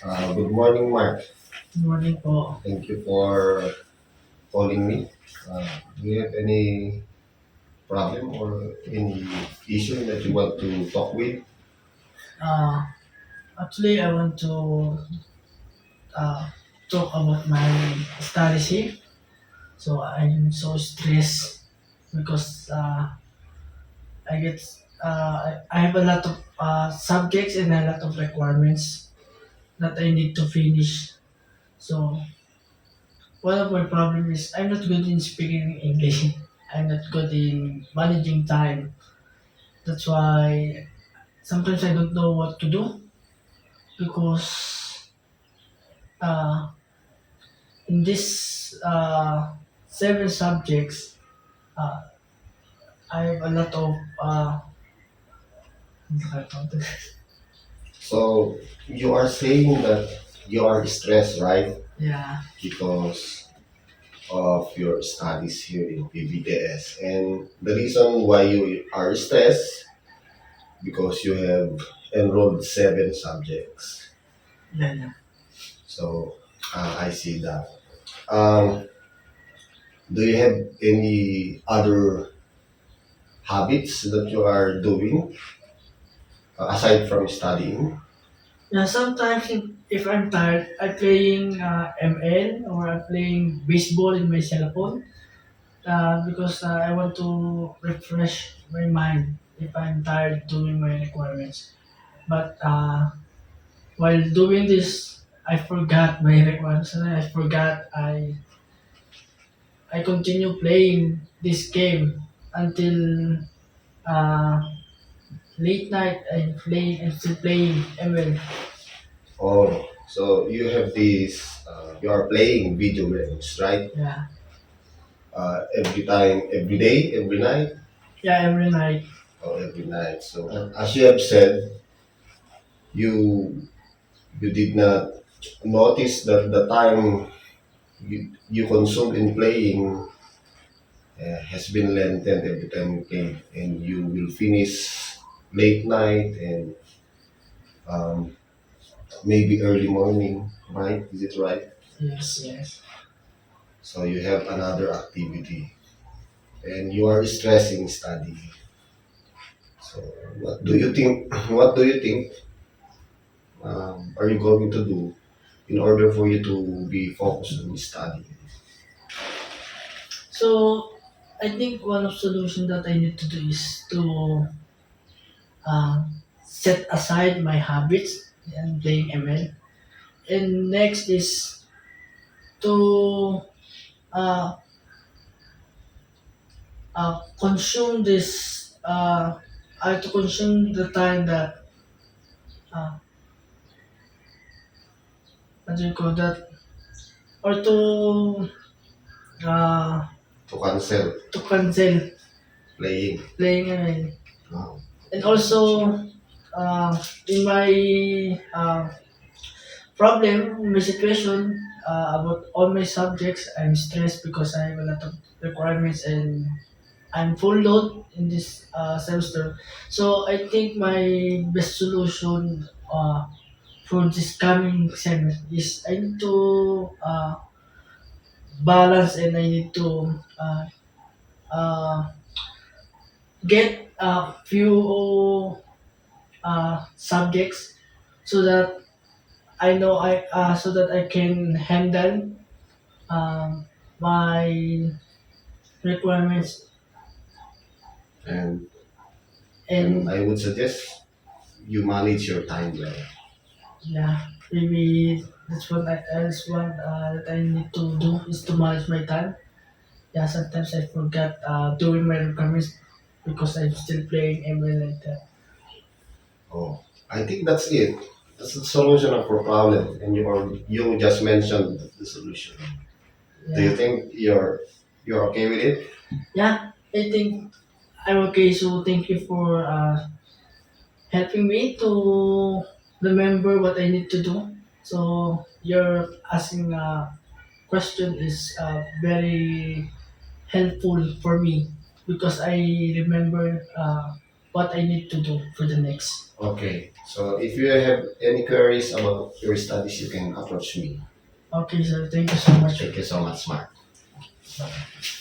Good morning, Mark. Good morning po. Thank you for calling me. Do you have any problem or any issue that you want to talk with? Uh, Actually, I want to uh, talk about my studies here. So I'm so stressed because I get I have a lot of subjects and a lot of requirements that I need to finish. So one of my problem is I'm not good in speaking English. I'm not good in managing time. That's why sometimes I don't know what to do because uh, in this seven subjects, uh, I have a lot of So you are saying that you are stressed, right? yeah, Because of your studies here in PBTS. And the reason why you are stressed because you have enrolled 7 subjects. yeah, yeah. So I see that. Um, do you have any other habits that you are doing aside from studying? Yeah, sometimes if I'm tired, I'm playing ML or I'm playing baseball in my cell phone because I want to refresh my mind if I'm tired doing my requirements. But while doing this, I forgot my requirements and I forgot I continue playing this game until uh, late night. I'm still playing ML. Oh, so you have this, you are playing video games, right? Yeah, Every time, every day, every night, yeah, every night. or every night. So, as you have said, you you did not notice that the time you consume in playing has been lengthened every time you play, and you will finish late night and um, maybe early morning, right? Is it right? Yes, yes. So you have another activity and you are stressing studying. So what do you think? What do you think are you going to do in order for you to be focused on studying? So I think one of solution that I need to do is to uh, set aside my habits and playing ML. And next is to uh, consume this. I have to consume the time that uh, what do you call that, or uh, To cancel to cancel playing. playing ML. Wow. And also in my problem, in my situation about all my subjects, I'm stressed because I have a lot of requirements and I'm full load in this semester. So I think my best solution for this coming semester is I need to balance and I need to uh, get a few subjects so that I know I so that I can handle um, my requirements And and I would suggest you manage your time well. yeah, maybe that's one that I need to do is to manage my time. Yeah, sometimes I forget doing my requirements because I'm still playing ML like that. Oh, I think that's it. That's the solution of our problem, and you just mentioned the solution. Do you Yeah, think you're okay with it? yeah, I think I'm okay. So thank you for helping me to remember what I need to do. So your asking a question is very helpful for me because I remember what I need to do for the next. Okay. So if you have any queries about your studies, you can approach me. Okay, sir. Thank you so much. Thank you so much, Mark. Bye.